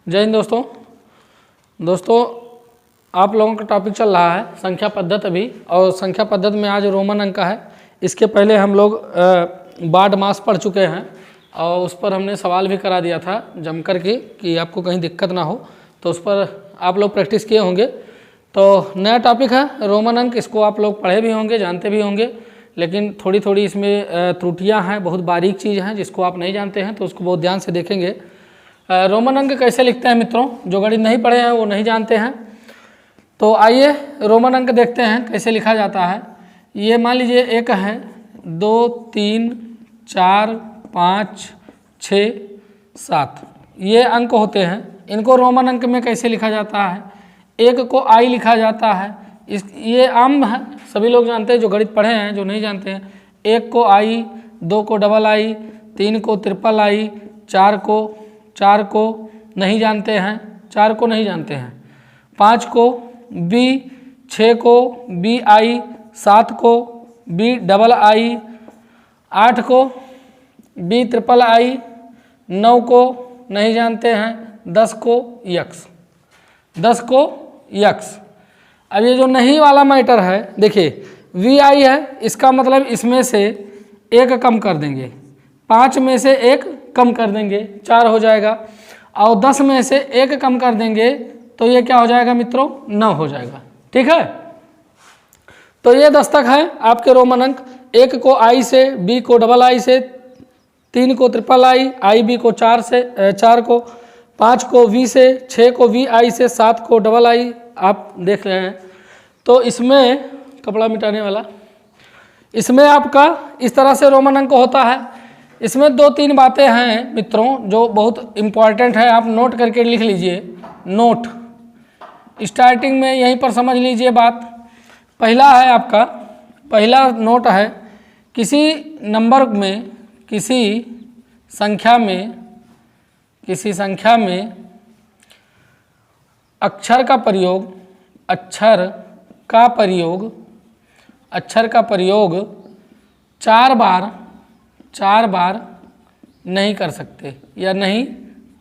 जय हिंद दोस्तों आप लोगों का टॉपिक चल रहा है संख्या पद्धति अभी, और संख्या पद्धति में आज रोमन अंक का है। इसके पहले हम लोग बाड मास पढ़ चुके हैं और उस पर हमने सवाल भी करा दिया था जम कर के कि आपको कहीं दिक्कत ना हो, तो उस पर आप लोग प्रैक्टिस किए होंगे। तो नया टॉपिक है रोमन अंक, इसको आप लोग पढ़े भी होंगे, जानते भी होंगे, लेकिन थोड़ी थोड़ी इसमें त्रुटियां हैं, बहुत बारीक चीज़ हैं जिसको आप नहीं जानते हैं, तो उसको बहुत ध्यान से देखेंगे। रोमन अंक कैसे लिखते हैं मित्रों, जो गणित नहीं पढ़े हैं वो नहीं जानते हैं। तो आइए रोमन अंक देखते हैं कैसे लिखा जाता है। ये मान लीजिए एक है, 2 3 4 5 6 7 ये अंक होते हैं। इनको रोमन अंक में कैसे लिखा जाता है? एक को आई लिखा जाता है, ये आम है, सभी लोग जानते हैं जो गणित पढ़े हैं। जो नहीं जानते हैं, एक को आई, 2 को डबल आई, 3 को ट्रिपल आई, 4 को नहीं जानते हैं, 4 को नहीं जानते हैं, 5 को बी, 6 को बी आई, 7 को बी डबल आई, 8 को बी ट्रिपल आई, 9 को नहीं जानते हैं, 10 को यक्स। अब ये जो नहीं वाला मैटर है, देखिए वी आई है, इसका मतलब इसमें से एक कम कर देंगे, 5 में से एक कम कर देंगे, 4 हो जाएगा, और 10 में से एक कम कर देंगे तो ये क्या हो जाएगा मित्रों? 9 हो जाएगा। ठीक है, तो ये 10 तक है आपके रोमन अंक। एक को आई से, बी को डबल आई से, 3 को ट्रिपल आई बी को 4 को, 5 को वी से, 6 को वी आई से, 7 को डबल आई, आप देख रहे हैं। तो इसमें कपड़ा मिटाने वाला, इसमें आपका इस तरह से रोमन अंक होता है। इसमें 2-3 बातें हैं मित्रों जो बहुत इम्पॉर्टेंट है, आप नोट करके लिख लीजिए। नोट स्टार्टिंग में यहीं पर समझ लीजिए बात। पहला है आपका, पहला नोट है, किसी नंबर में, किसी संख्या में अक्षर का प्रयोग 4 बार नहीं कर सकते या नहीं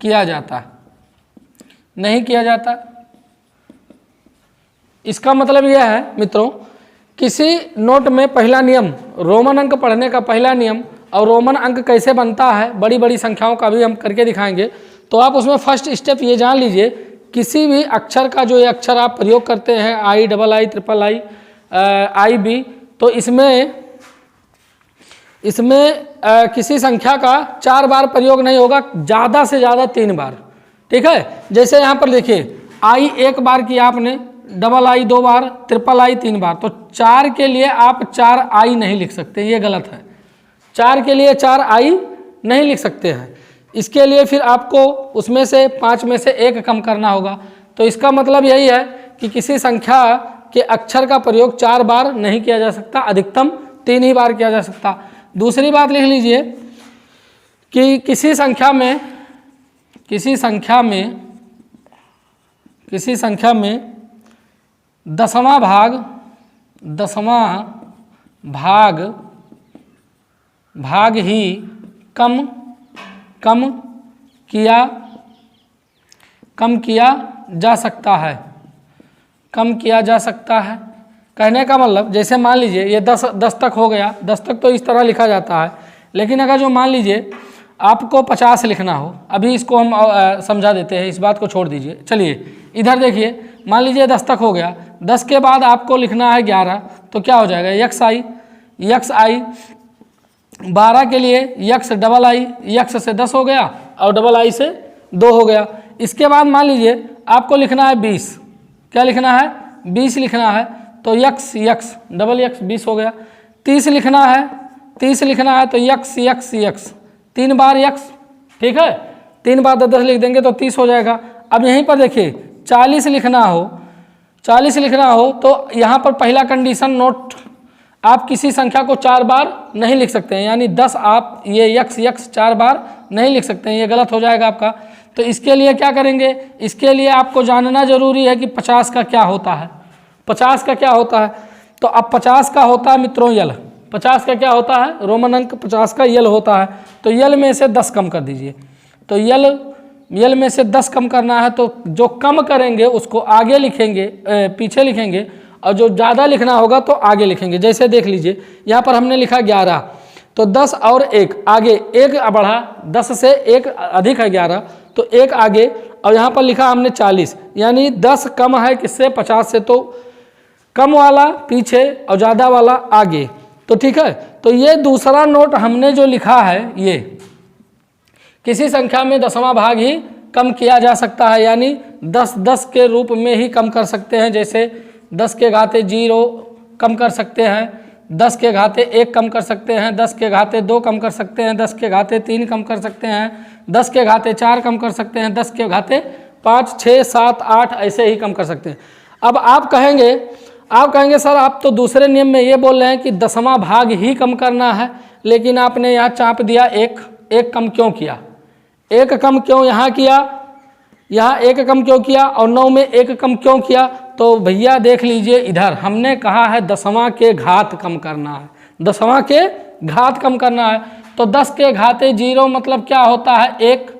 किया जाता। इसका मतलब यह है मित्रों, किसी नोट में पहला नियम, रोमन अंक पढ़ने का पहला नियम, और रोमन अंक कैसे बनता है, बड़ी बड़ी संख्याओं का भी हम करके दिखाएंगे। तो आप उसमें फर्स्ट स्टेप ये जान लीजिए, किसी भी अक्षर का जो ये अक्षर आप प्रयोग करते हैं, I, double I, triple I B, तो इसमें किसी संख्या का 4 बार प्रयोग नहीं होगा, ज़्यादा से ज़्यादा 3 बार। ठीक है, जैसे यहाँ पर देखिए आई 1 बार किया आपने, double I 2 bar, triple I 3 बार, तो 4 के लिए आप 4 आई नहीं लिख सकते, ये गलत है। 4 के लिए 4 आई नहीं लिख सकते हैं। इसके लिए फिर आपको उसमें से 5 में से एक कम करना होगा। तो इसका मतलब यही है कि किसी संख्या के अक्षर का प्रयोग 4 बार नहीं किया जा सकता, अधिकतम 3 ही बार किया जा सकता। दूसरी बात लिख लीजिए कि किसी संख्या में 10वां भाग ही कम किया जा सकता है। कहने का मतलब, जैसे मान लीजिए ये 10 तक हो गया, 10 तक तो इस तरह लिखा जाता है, लेकिन अगर जो मान लीजिए आपको 50 लिखना हो, अभी इसको हम समझा देते हैं, इस बात को छोड़ दीजिए। चलिए इधर देखिए, मान लीजिए 10 तक हो गया, 10 के बाद आपको लिखना है 11, तो क्या हो जाएगा? यक्स आई। 12 के लिए यक्स डबल आई, यक्स से 10 हो गया और डबल आई से 2 हो गया। इसके बाद मान लीजिए आपको लिखना है 20, क्या लिखना है? 20 लिखना है, तो यक्स डबल यक्स 20 हो गया। 30 लिखना है तो यक्स 3 बार यक्स। ठीक है, 3 बार 10 लिख देंगे तो 30 हो जाएगा। अब यहीं पर देखिए 40 लिखना हो तो यहाँ पर पहला कंडीशन नोट, आप किसी संख्या को 4 बार नहीं लिख सकते हैं, यानी 10 आप ये यक्स 4 बार नहीं लिख सकते हैं, ये गलत हो जाएगा आपका। तो इसके लिए क्या करेंगे? इसके लिए आपको जानना जरूरी है कि 50 का क्या होता है। 50 का क्या होता है? तो अब 50 का होता है मित्रों यल। 50 का क्या होता है? रोमन अंक 50 का यल होता है। तो यल में से 10 कम कर दीजिए, तो यल यल में से 10 कम करना है तो जो कम करेंगे उसको आगे लिखेंगे, पीछे लिखेंगे, और जो ज़्यादा लिखना होगा तो आगे लिखेंगे। जैसे देख लीजिए यहाँ पर हमने लिखा 11, तो 10 और 1 आगे, 1 बढ़ा, 10 से 1 अधिक है 11, तो 1 आगे, और यहाँ पर लिखा हमने 40, यानी 10 कम है किससे, 50 से, तो कम वाला पीछे और ज़्यादा वाला आगे। तो ठीक है, तो ये दूसरा नोट हमने जो लिखा है, ये किसी संख्या में दसवां भाग ही कम किया जा सकता है, यानी 10 के रूप में ही कम कर सकते हैं। जैसे 10 के घाते 0 कम कर सकते हैं, 10 के घाते 1 कम कर सकते हैं, 10 के घाते 2 कम कर सकते हैं, 10 के घाते 3 कम कर सकते हैं, 10 के घाते 4 कम कर सकते हैं, 10 के घाते 5, 6, 7, 8 ऐसे ही कम कर सकते हैं। अब आप कहेंगे सर आप तो दूसरे नियम में ये बोल रहे हैं कि दसवां भाग ही कम करना है, लेकिन आपने यहाँ चाप दिया एक कम क्यों किया, एक कम क्यों यहाँ किया, यहाँ एक कम क्यों किया, और 9 में एक कम क्यों किया। तो भैया देख लीजिए इधर हमने कहा है दसवां के घात कम करना है, दसवां के घात कम करना है। तो 10 के घाते 0 मतलब क्या होता है 1,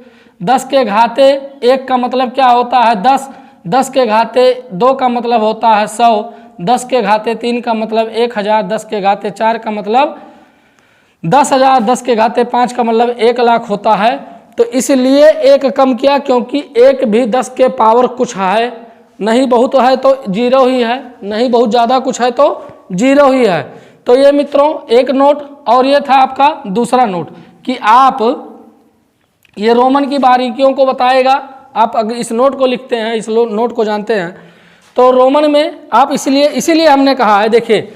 10 के घाते 1 का मतलब क्या होता है 10, 10 के घाते 2 का मतलब होता है 100, 10 के घाते 3 का मतलब 1000, 10 के घाते 4 का मतलब 10,000, 10 के घाते 5 का मतलब 1 लाख होता है। तो इसलिए एक कम किया, क्योंकि एक भी 10 के पावर कुछ है, नहीं बहुत है तो 0 ही है, नहीं बहुत ज़्यादा कुछ है तो 0 ही है। तो ये मित्रों एक नोट, और ये था आपका दूसरा नोट कि आप ये रोमन की बारीकियों को बताएगा। आप अगर इस नोट को लिखते हैं, इस नोट को जानते हैं, तो रोमन में आप इसीलिए हमने कहा है, देखिए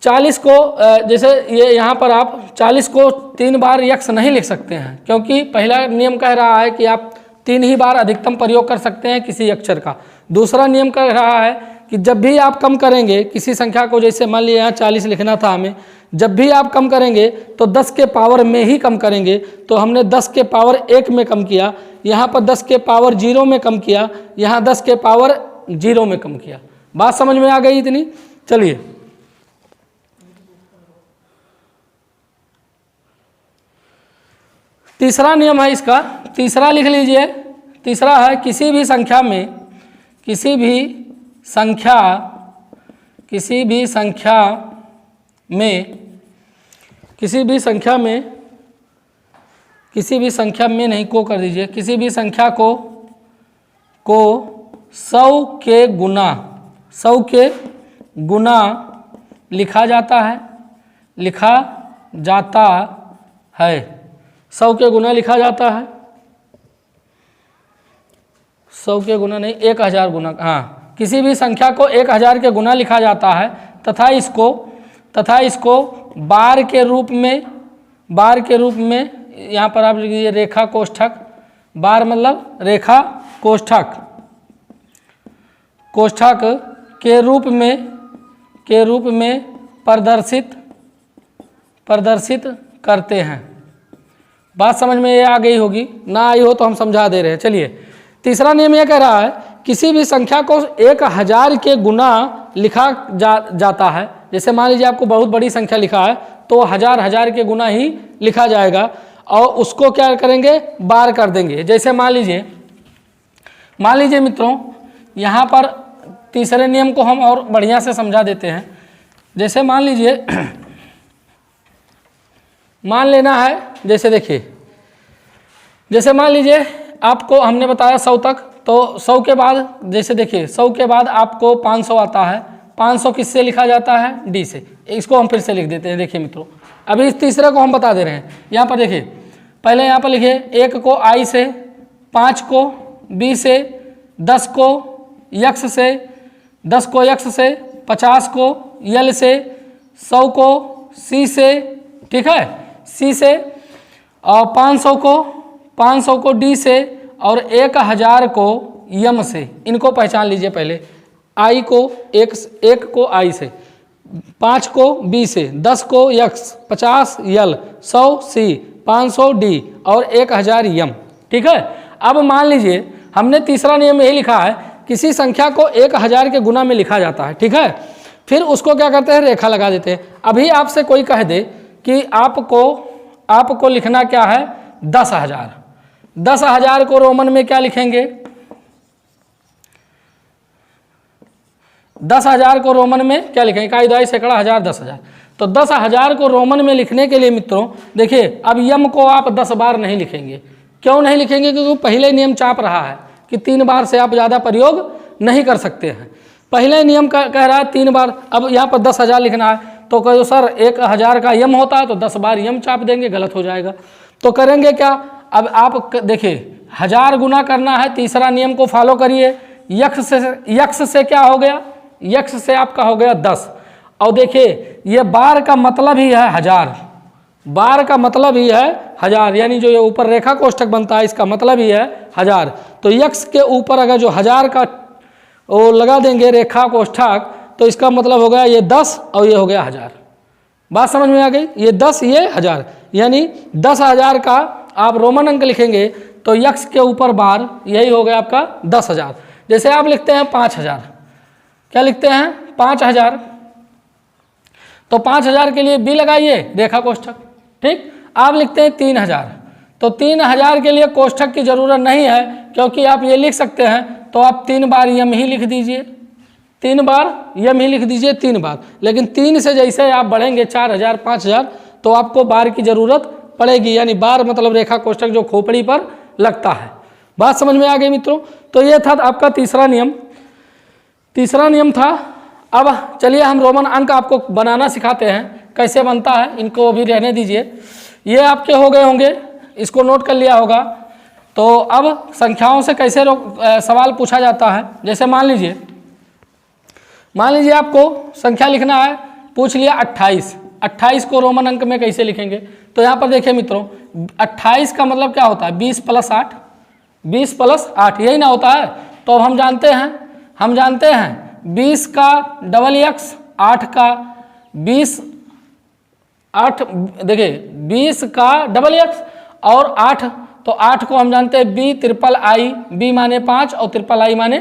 40 को जैसे ये यहाँ पर आप 40 को 3 बार यक्स नहीं लिख सकते हैं, क्योंकि पहला नियम कह रहा है कि आप 3 ही बार अधिकतम प्रयोग कर सकते हैं किसी अक्षर का। दूसरा नियम कह रहा है कि जब भी आप कम करेंगे किसी संख्या को, जैसे मान लिया यहाँ 40 लिखना था हमें, जब भी आप कम करेंगे तो 10 के पावर में ही कम करेंगे। तो हमने 10 के पावर 1 में कम किया, यहाँ पर 10 के पावर 0 में कम किया, यहाँ 10 के पावर 0 में कम किया। बात समझ में आ गई इतनी? चलिए तीसरा नियम है इसका, तीसरा लिख लीजिए। तीसरा है किसी भी संख्या में नहीं को कर दीजिए, किसी भी संख्या को 100 के गुना लिखा जाता है 100 के गुना लिखा जाता है, 100 के गुना नहीं 1000 गुना, हाँ, किसी भी संख्या को 1000 के गुना लिखा जाता है तथा इसको बार के रूप में यहाँ पर आप लिख दीजिए रेखा कोष्ठक, बार मतलब रेखा कोष्ठक के रूप में प्रदर्शित करते हैं। बात समझ में ये आ गई होगी, ना आई हो तो हम समझा दे रहे हैं। चलिए तीसरा नियम ये कह रहा है किसी भी संख्या को 1000 के गुना लिखा जाता है। जैसे मान लीजिए आपको बहुत बड़ी संख्या लिखा है तो 1000 के गुना ही लिखा जाएगा, और उसको क्या करेंगे, बार कर देंगे। जैसे मान लीजिए मित्रों यहाँ पर तीसरे नियम को हम और बढ़िया से समझा देते हैं। जैसे मान लीजिए मान लेना है, जैसे देखिए, जैसे मान लीजिए आपको हमने बताया 100 तक, तो 100 के बाद जैसे देखिए 100 के बाद आपको 500 आता है। 500 किससे लिखा जाता है, डी से। इसको हम फिर से लिख देते हैं। देखिए मित्रों अभी इस तीसरे को हम बता दे रहे हैं। यहाँ पर देखिए पहले यहाँ पर लिखिए 1 को आई से, 5 को बी से, 10 को यक्स से, 10 को यक्स से, 50 को यल से, 100 को सी से, ठीक है, सी से, और 500 को डी से, और 1000 को यम से। इनको पहचान लीजिए पहले। आई को एक को आई से, 5 को बी से, 10 को यक्स, 50 यल, 100 सी, 500 डी और 1000 यम। ठीक है। अब मान लीजिए हमने तीसरा नियम यही लिखा है, किसी संख्या को 1000 के गुना में लिखा जाता है। ठीक है। फिर उसको क्या करते हैं, रेखा लगा देते हैं। अभी आपसे कोई कह दे कि आपको लिखना क्या है 10,000, 10,000 को रोमन में क्या लिखेंगे? 10,000 को रोमन में क्या लिखेंगे? इकाई, दहाई, सैकड़ा, हजार, 10,000। तो 10,000 को रोमन में लिखने के लिए मित्रों देखिए, अब यम को आप 10 बार नहीं लिखेंगे। क्यों नहीं लिखेंगे? क्योंकि पहले नियम चाप रहा है कि 3 बार से आप ज़्यादा प्रयोग नहीं कर सकते हैं। पहले नियम कह रहा है 3 बार। अब यहाँ पर 10,000 लिखना है तो कहो सर 1,000 का यम होता है तो 10 बार यम चाप देंगे, गलत हो जाएगा। तो करेंगे क्या? अब आप देखिए 1000 गुना करना है, तीसरा नियम को फॉलो करिए। यक्ष से क्या हो गया? यक्ष से आपका हो गया 10। और देखिए ये बार का मतलब ही है 1000, बार का मतलब ही है 1000, यानी जो ये ऊपर रेखा कोष्ठक बनता है इसका मतलब ही है 1000। तो यक्ष के ऊपर अगर जो 1000 का वो लगा देंगे रेखा कोष्ठक तो इसका मतलब हो गया ये 10 और ये हो गया 1000। बात समझ में आ गई? ये 10 ये 1000, यानी 10,000 का आप रोमन अंक लिखेंगे तो यक्ष के ऊपर बार यही हो गया आपका 10,000। जैसे आप लिखते हैं 5,000, क्या लिखते हैं? 5,000। तो 5,000 के लिए बी लगाइए रेखा कोष्ठक, ठीक। आप लिखते हैं 3,000, तो 3,000 के लिए कोष्ठक की जरूरत नहीं है क्योंकि आप ये लिख सकते हैं। तो आप 3 बार यम ही लिख दीजिए, 3 बार यम ही लिख दीजिए, 3 बार। लेकिन 3 से जैसे आप बढ़ेंगे 4,000, 5,000 तो आपको बार की जरूरत पड़ेगी, यानी बार मतलब रेखा कोष्ठक जो खोपड़ी पर लगता है। बात समझ में आ गई मित्रों? तो ये था आपका तीसरा नियम, तीसरा नियम था। अब चलिए हम रोमन अंक आपको बनाना सिखाते हैं, कैसे बनता है, इनको अभी रहने दीजिए। ये आपके हो गए होंगे, इसको नोट कर लिया होगा। तो अब संख्याओं से कैसे सवाल पूछा जाता है। जैसे मान लीजिए आपको संख्या लिखना है, पूछ लिया 28, 28 को रोमन अंक में कैसे लिखेंगे। तो यहाँ पर देखिए मित्रों 28 का मतलब क्या होता है? 20 + 8, 20 + 8 यही ना होता है। तो अब हम जानते हैं 20 का डबल एक्स, 8 का 20, 8 देखिए 20 का डबल एक्स और 8, तो 8 को हम जानते हैं बी ट्रिपल आई, बी माने 5 और ट्रिपल आई माने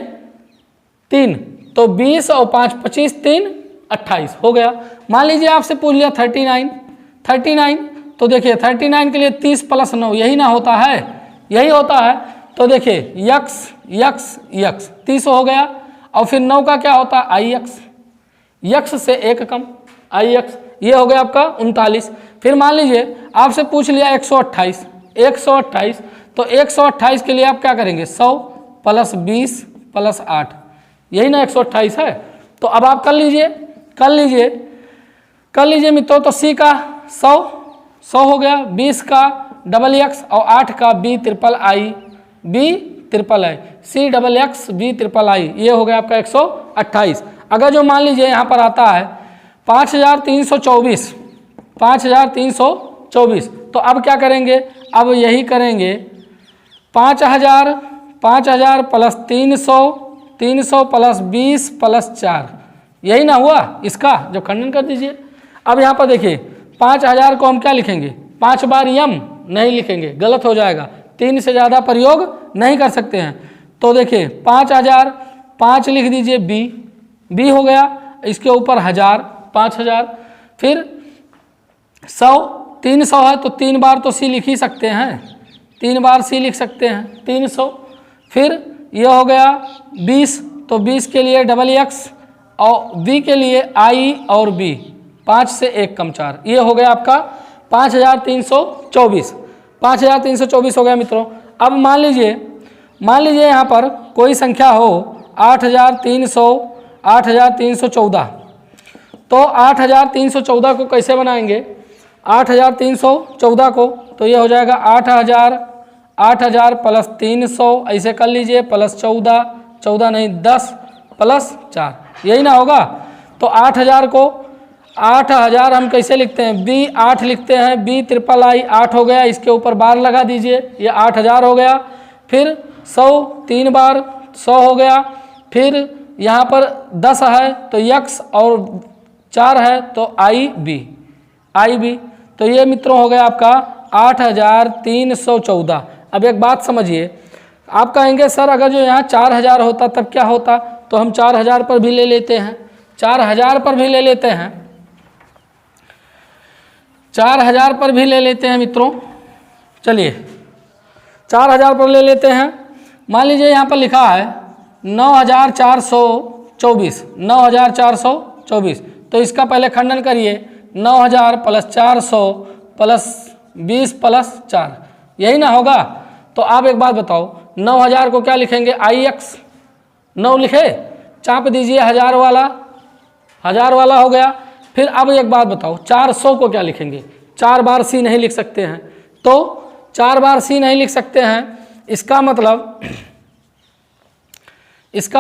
3। तो 20 और 5 25, 3 28 हो गया। मान लीजिए आपसे पूछ लिया 39, तो देखिए 39 के लिए 30 + 9 यही ना होता है, यही होता है। तो देखिए यक्स 30 हो गया और फिर 9 का क्या होता है? आई एक्स, यक्स से 1 कम आई एक्स, ये हो गया आपका 39। फिर मान लीजिए आपसे पूछ लिया 128, तो 128 के लिए आप क्या करेंगे? 100 + 20 + 8 यही ना 128 है। तो अब आप कर लीजिए मित्रों। तो सी का 100 हो गया, 20 का डबल एक्स और 8 का B triple I, C double X B triple I, ये हो गया आपका 128। अगर जो मान लीजिए यहाँ पर आता है 5,324, तो अब क्या करेंगे? अब यही करेंगे 5,000 + 300 + 20 + 4, यही ना हुआ इसका, जब खंडन कर दीजिए। अब यहाँ पर देखिए 5,000 को हम क्या लिखेंगे? 5 बार यम नहीं लिखेंगे, गलत हो जाएगा, 3 से ज़्यादा प्रयोग नहीं कर सकते हैं। तो देखिए 5,000, 5 लिख दीजिए बी हो गया, इसके ऊपर 1000, 5,000, फिर 100, 300 है तो 3 बार तो सी लिख ही सकते हैं, 3 बार सी लिख सकते हैं 300। फिर ये हो गया 20, तो 20 के लिए डबल एक्स और बी के लिए आई और बी, 5 से 1 कम 4, ये हो गया आपका 5,324, 5,324 हो गया मित्रों। अब मान लीजिए यहाँ पर कोई संख्या हो 8,314, तो 8,314 को कैसे बनाएंगे? 8,314 को तो ये हो जाएगा 8,000 + 300 ऐसे कर लीजिए, + 14 नहीं 10 + 4 यही ना होगा। तो 8,000 हम कैसे लिखते हैं? बी 8 लिखते हैं, बी ट्रिपल आई 8 हो गया, इसके ऊपर बार लगा दीजिए, ये 8,000 हो गया। फिर 100 3 बार 100 हो गया। फिर यहाँ पर 10 है तो यक्स और 4 है तो आई बी, तो ये मित्रों हो गया आपका 8,314। अब एक बात समझिए, आप कहेंगे सर अगर जो यहाँ 4,000 होता तब क्या होता? तो हम 4,000 पर भी ले लेते हैं, 4,000 पर भी ले लेते हैं, 4,000 पर भी ले लेते हैं मित्रों। चलिए 4000 पर ले लेते हैं। मान लीजिए यहाँ पर लिखा है 9424, 9424, तो इसका पहले खंडन करिए। 9000 प्लस 400 प्लस 20 प्लस 4, यही ना होगा। तो आप एक बात बताओ, 9000 को क्या लिखेंगे, IX 9 लिखे, चाप दीजिए 1000 वाला, 1000 वाला हो गया। फिर अब एक बात बताओ, 400 को क्या लिखेंगे, 4 बार C नहीं लिख सकते हैं, तो 4 बार C नहीं लिख सकते हैं, इसका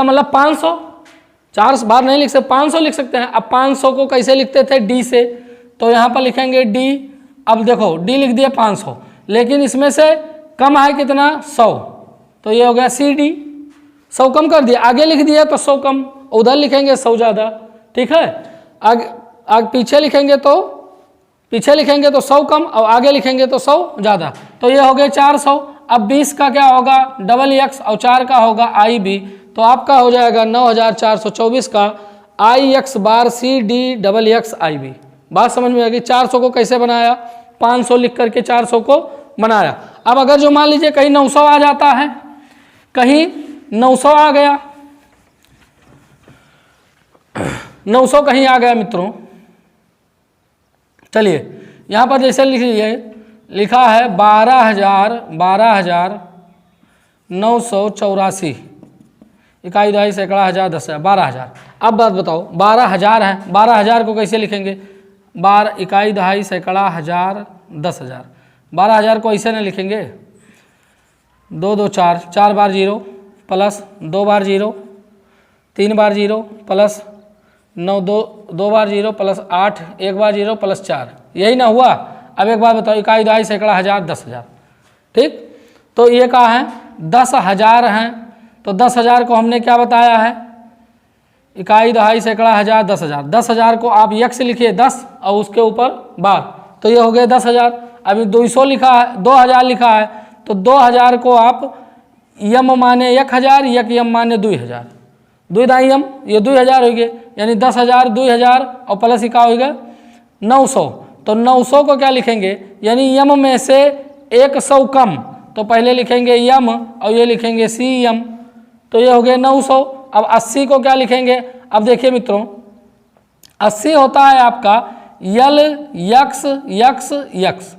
मतलब 500, 4 बार नहीं लिख सकते, 500 लिख सकते हैं। अब 500 को कैसे लिखते थे, D से, तो यहाँ पर लिखेंगे D। अब देखो D लिख दिया 500, लेकिन इसमें से कम है कितना, 100, तो ये हो गया CD, 100 कम कर दिया, आगे लिख दिया तो 100 कम, उधर लिखेंगे 100 ज़्यादा, ठीक है। आगे पीछे लिखेंगे तो 100 कम, और आगे लिखेंगे तो 100 ज़्यादा, तो ये हो गया 400। अब 20 का क्या होगा, XX, और 4 का होगा IB, तो आपका हो जाएगा 9424 का IX बार CDXX IB। बात समझ में आ गई। 400 को कैसे बनाया, 500 लिख करके 400 को बनाया। अब अगर जो मान लीजिए कहीं 900 आ जाता है, कहीं 900 आ गया, 900 कहीं आ गया मित्रों, चलिए यहाँ पर जैसे लिख लीजिए, लिखा है 12,984, इकाई दहाई सैकड़ा हजार 10,000, 12,000। अब बात बताओ, 12,000 है, 12,000 को कैसे लिखेंगे, 12 इकाई दहाई सैकड़ा हजार 10,000, 12,000 को ऐसे नहीं लिखेंगे, 2 2 4, 4 बार 0 प्लस 2 बार 0, 3 बार 0 प्लस 9, 2 बार 0 प्लस 8, 1 बार 0 प्लस 4, यही ना हुआ। अब एक बार बताओ, इकाई दहाई सैकड़ा हजार 10,000, ठीक, तो ये कहा है 10,000 हैं, तो 10,000 को हमने क्या बताया है, इकाई दहाई सैकड़ा हजार 10,000, 10,000 को आप X लिखिए 10 और उसके ऊपर बार, तो ये हो गए 10,000। अभी 200 लिखा है, 2000 लिखा है, तो 2000 को आप यम माने 1000, यम माने 2000, 2 दाई यम, ये 2000 हो गए, यानी 10,000 2000 और प्लस इका हो गया 900, तो 900 को क्या लिखेंगे, यानी यम में से 100 कम, तो पहले लिखेंगे यम और ये लिखेंगे CM, तो ये हो गए 900। अब 80 को क्या लिखेंगे, अब देखिए मित्रों, 80 होता है आपका यल यक्स यक्स यक्स,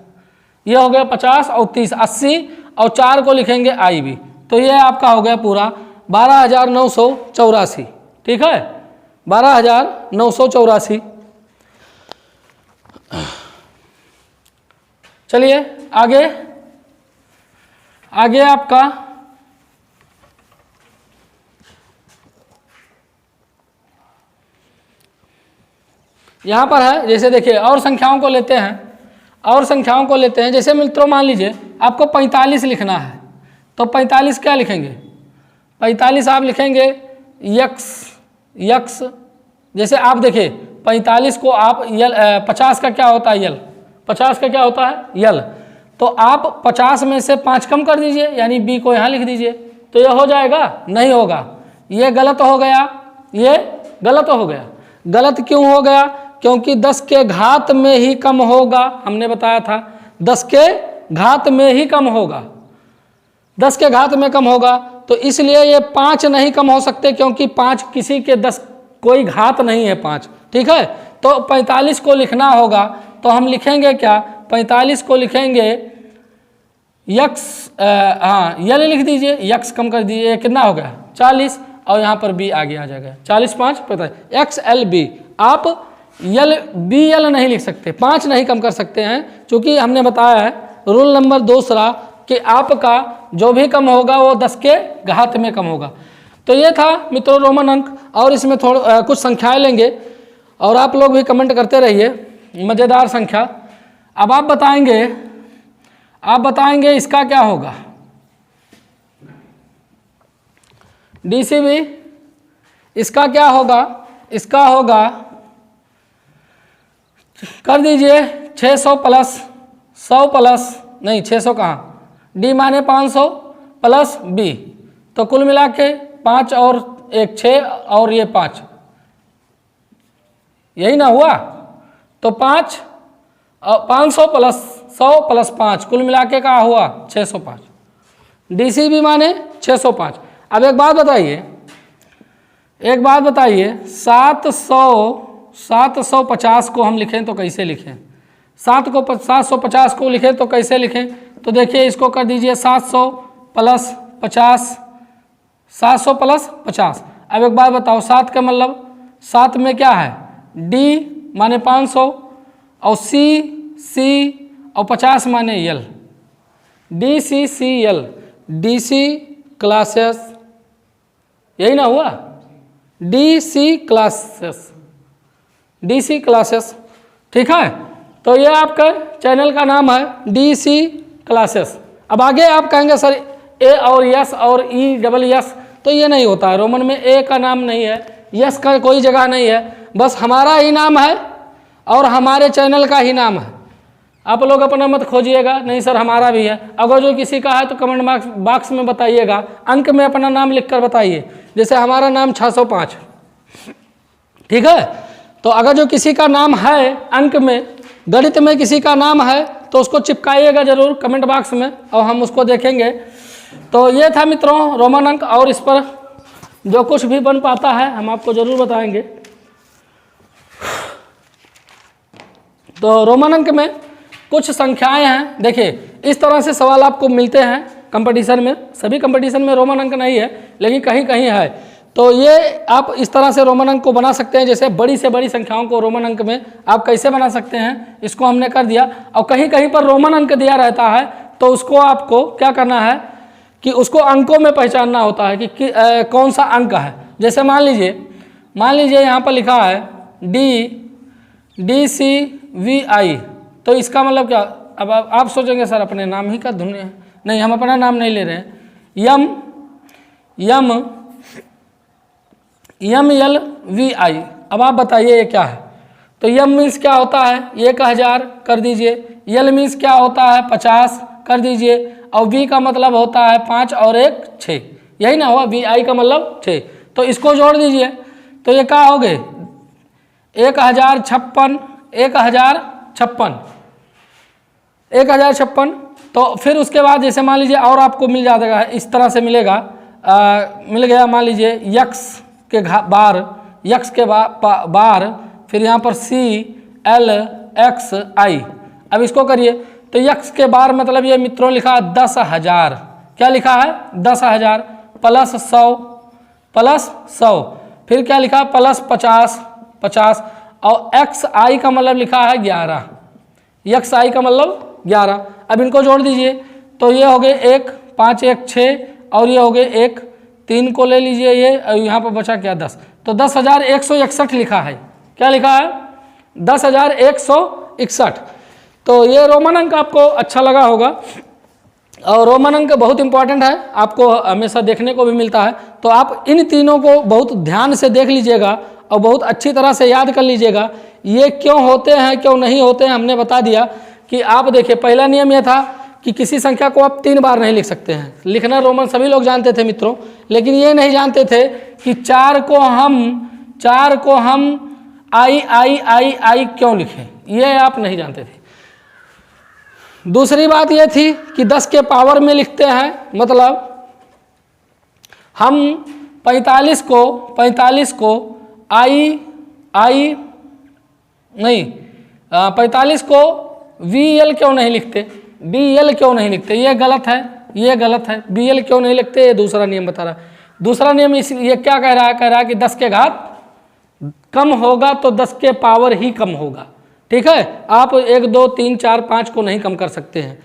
ये हो गया 50 और 30, 80 और 4 को लिखेंगे IB, तो ये आपका हो गया पूरा 12,984, ठीक है, 12,984। चलिए आगे आपका यहाँ पर है, जैसे देखिए और संख्याओं को लेते हैं, जैसे मित्रों मान लीजिए आपको 45 लिखना है, तो 45 क्या लिखेंगे, 45 आप लिखेंगे यक्स, जैसे आप देखिए 45 को आप यल, 50 का क्या होता है यल, 50 का क्या होता है यल, तो आप 50 में से 5 कम कर दीजिए, यानी B को यहाँ लिख दीजिए, तो ये हो जाएगा, नहीं होगा, ये गलत हो गया, ये गलत हो गया। गलत क्यों हो गया, क्योंकि 10 के घात में ही कम होगा, हमने बताया था 10 के घात में ही कम होगा, 10 के घात में कम होगा, तो इसलिए ये 5 नहीं कम हो सकते, क्योंकि 5 किसी के 10 कोई घात नहीं है 5, ठीक है। तो 45 को लिखना होगा, तो हम लिखेंगे क्या, 45 को लिखेंगे यक्स, हाँ यल लिख दीजिए, यक्स कम कर दीजिए, कितना हो गया 40, और यहाँ पर B आगे आ जाएगा, 40 5 45, XLB। आप यल BL नहीं लिख सकते, 5 नहीं कम कर सकते हैं, क्योंकि हमने बताया है रूल नंबर 2 कि आपका जो भी कम होगा वो 10 के घात में कम होगा। तो ये था मित्रों रोमन अंक, और इसमें कुछ संख्याएं लेंगे और आप लोग भी कमेंट करते रहिए, मज़ेदार संख्या। अब आप बताएंगे इसका क्या होगा, DCB, इसका क्या होगा, इसका होगा, कर दीजिए 600 प्लस 100 प्लस, नहीं 600 कहाँ, D माने 500 प्लस B, तो कुल मिला के 5 और 1 6 और ये 5, यही ना हुआ, तो 500 प्लस 100 प्लस 5 कुल मिला के क्या हुआ 605। DCB माने 605। अब एक बात बताइए, 750 को हम लिखें तो कैसे लिखें? 750 को लिखें तो कैसे लिखें? तो देखिए इसको कर दीजिए 700 प्लस 50, 700 प्लस 50। अब एक बात बताओ, 7 का मतलब 7 में क्या है? D माने 500 और C और 50 माने L, DCCL, DC क्लासेस, यही ना हुआ? DC क्लासेस, ठीक है। तो ये आपका चैनल का नाम है DC क्लासेस। अब आगे आप कहेंगे सर A और S और ESS, तो ये नहीं होता है। रोमन में A का नाम नहीं है, S का कोई जगह नहीं है, बस हमारा ही नाम है और हमारे चैनल का ही नाम है। आप लोग अपना मत खोजिएगा, नहीं सर हमारा भी है। अगर जो किसी का है तो कमेंट बॉक्स में बताइएगा, अंक में अपना नाम लिखकर बताइए। जैसे हमारा नाम 605, ठीक है। तो अगर जो किसी का नाम है अंक में, गणित में किसी का नाम है तो उसको चिपकाइएगा जरूर कमेंट बॉक्स में और हम उसको देखेंगे। तो ये था मित्रों रोमन अंक, और इस पर जो कुछ भी बन पाता है हम आपको जरूर बताएंगे। तो रोमन अंक में कुछ संख्याएं हैं। देखिए इस तरह से सवाल आपको मिलते हैं कंपटीशन में, सभी कंपटीशन में रोमन अंक नहीं है लेकिन कहीं कहीं है। तो ये आप इस तरह से रोमन अंक को बना सकते हैं। जैसे बड़ी से बड़ी संख्याओं को रोमन अंक में आप कैसे बना सकते हैं, इसको हमने कर दिया। और कहीं कहीं पर रोमन अंक दिया रहता है तो उसको आपको क्या करना है कि उसको अंकों में पहचानना होता है कि कौन सा अंक है। जैसे मान लीजिए यहाँ पर लिखा है DCVI, तो इसका मतलब क्या? अब आप सोचेंगे सर अपने नाम ही का धुन है। नहीं, हम अपना नाम नहीं ले रहे हैं। MLVI, अब आप बताइए ये क्या है? तो M मीन्स क्या होता है? 1000 कर दीजिए। L मीन्स क्या होता है? 50 कर दीजिए। और V का मतलब होता है 5 और 1 6, यही ना हुआ? VI का मतलब 6। तो इसको जोड़ दीजिए तो ये क्या हो गए? 1056। तो फिर उसके बाद जैसे मान लीजिए और आपको मिल जाएगा, इस तरह से मिलेगा, मिल गया मान लीजिए यक्स के बार, फिर यहाँ पर CLXI। अब इसको करिए तो यक्स के बार मतलब ये मित्रों लिखा 10,000, क्या लिखा है? 10,000 प्लस 100, फिर क्या लिखा? प्लस 50, और XI का मतलब लिखा है 11, XI का मतलब 11। अब इनको जोड़ दीजिए तो ये हो गए 1 5 1 6, और ये हो गए 1 3 को ले लीजिए ये, और यहाँ पर बचा क्या? 10। तो 10,161 लिखा है। क्या लिखा है? 10,161। तो ये रोमन अंक आपको अच्छा लगा होगा, और रोमन अंक बहुत इंपॉर्टेंट है, आपको हमेशा देखने को भी मिलता है। तो आप इन तीनों को बहुत ध्यान से देख लीजिएगा और बहुत अच्छी तरह से याद कर लीजिएगा। ये क्यों होते हैं क्यों नहीं होते हैं हमने बता दिया। कि आप देखिए पहला नियम यह था कि किसी संख्या को आप 3 बार नहीं लिख सकते हैं। लिखना रोमन सभी लोग जानते थे मित्रों, लेकिन ये नहीं जानते थे कि 4 को हम I क्यों लिखें, ये आप नहीं जानते थे। दूसरी बात ये थी कि 10 के पावर में लिखते हैं, मतलब हम 45 को नहीं 45 को VL क्यों नहीं लिखते, BL क्यों नहीं लिखते? ये गलत है। BL क्यों नहीं लिखते? ये दूसरा नियम बता रहा है। दूसरा नियम ये क्या कह रहा है कि 10 के घात कम होगा तो 10 के पावर ही कम होगा। ठीक है, आप 1 2 3 4 5 को नहीं कम कर सकते हैं।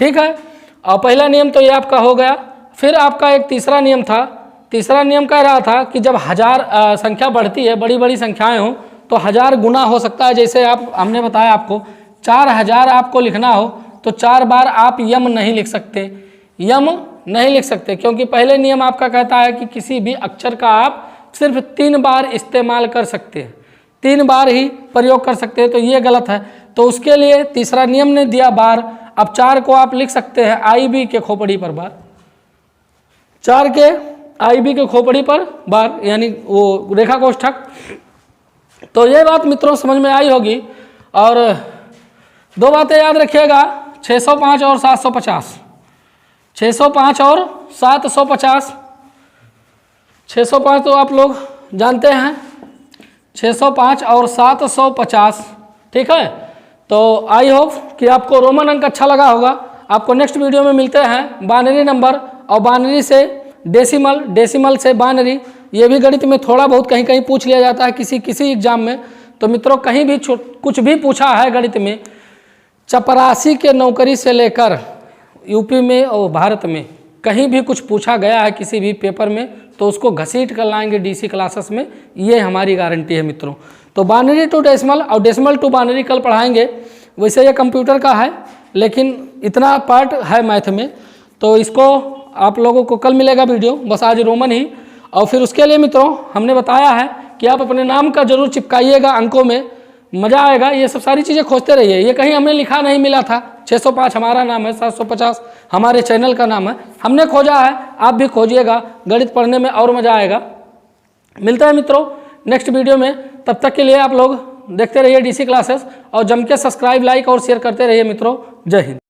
ठीक है, और पहला नियम तो ये आपका हो गया। फिर आपका एक तीसरा नियम था। तीसरा नियम कह रहा था कि जब 1000 संख्या बढ़ती है, बड़ी बड़ी संख्याएं हो तो 1000 गुना हो सकता है। जैसे हमने बताया आपको 4000 आपको लिखना हो तो 4 बार आप यम नहीं लिख सकते, क्योंकि पहले नियम आपका कहता है कि किसी भी अक्षर का आप सिर्फ 3 बार इस्तेमाल कर सकते हैं, 3 बार ही प्रयोग कर सकते हैं। तो ये गलत है। तो उसके लिए तीसरा नियम ने दिया बार। अब 4 को आप लिख सकते हैं IB के खोपड़ी पर बार, 4 के IB के खोपड़ी पर बार, यानी वो रेखा कोष्ठक। तो ये बात मित्रों समझ में आई होगी। और 2 बातें याद रखिएगा, 605 और 750। 605 और 750। 605 तो आप लोग जानते हैं, 605 और 750, ठीक है। तो आई होप कि आपको रोमन अंक अच्छा लगा होगा। आपको नेक्स्ट वीडियो में मिलते हैं बाइनरी नंबर और बाइनरी से डेसिमल, डेसिमल से बाइनरी। ये भी गणित में थोड़ा बहुत कहीं कहीं पूछ लिया जाता है किसी एग्जाम में। तो मित्रों कहीं भी कुछ भी पूछा है गणित में, चपरासी के नौकरी से लेकर यूपी में और भारत में कहीं भी कुछ पूछा गया है किसी भी पेपर में, तो उसको घसीट कर लाएंगे डीसी क्लासेस में, ये हमारी गारंटी है मित्रों। तो बाइनरी टू डेसिमल और डेसिमल टू बाइनरी कल पढ़ाएंगे। वैसे ये कंप्यूटर का है, लेकिन इतना पार्ट है मैथ में, तो इसको आप लोगों को कल मिलेगा वीडियो, बस आज रोमन ही। और फिर उसके लिए मित्रों हमने बताया है कि आप अपने नाम का जरूर चिपकाइएगा अंकों में, मज़ा आएगा। ये सब सारी चीज़ें खोजते रहिए, ये कहीं हमें लिखा नहीं मिला था। 605 हमारा नाम है, 750 हमारे चैनल का नाम है, हमने खोजा है, आप भी खोजिएगा, गणित पढ़ने में और मज़ा आएगा। मिलता है मित्रों नेक्स्ट वीडियो में, तब तक के लिए आप लोग देखते रहिए डीसी क्लासेस और जम के सब्सक्राइब, लाइक और शेयर करते रहिए मित्रों। जय हिंद।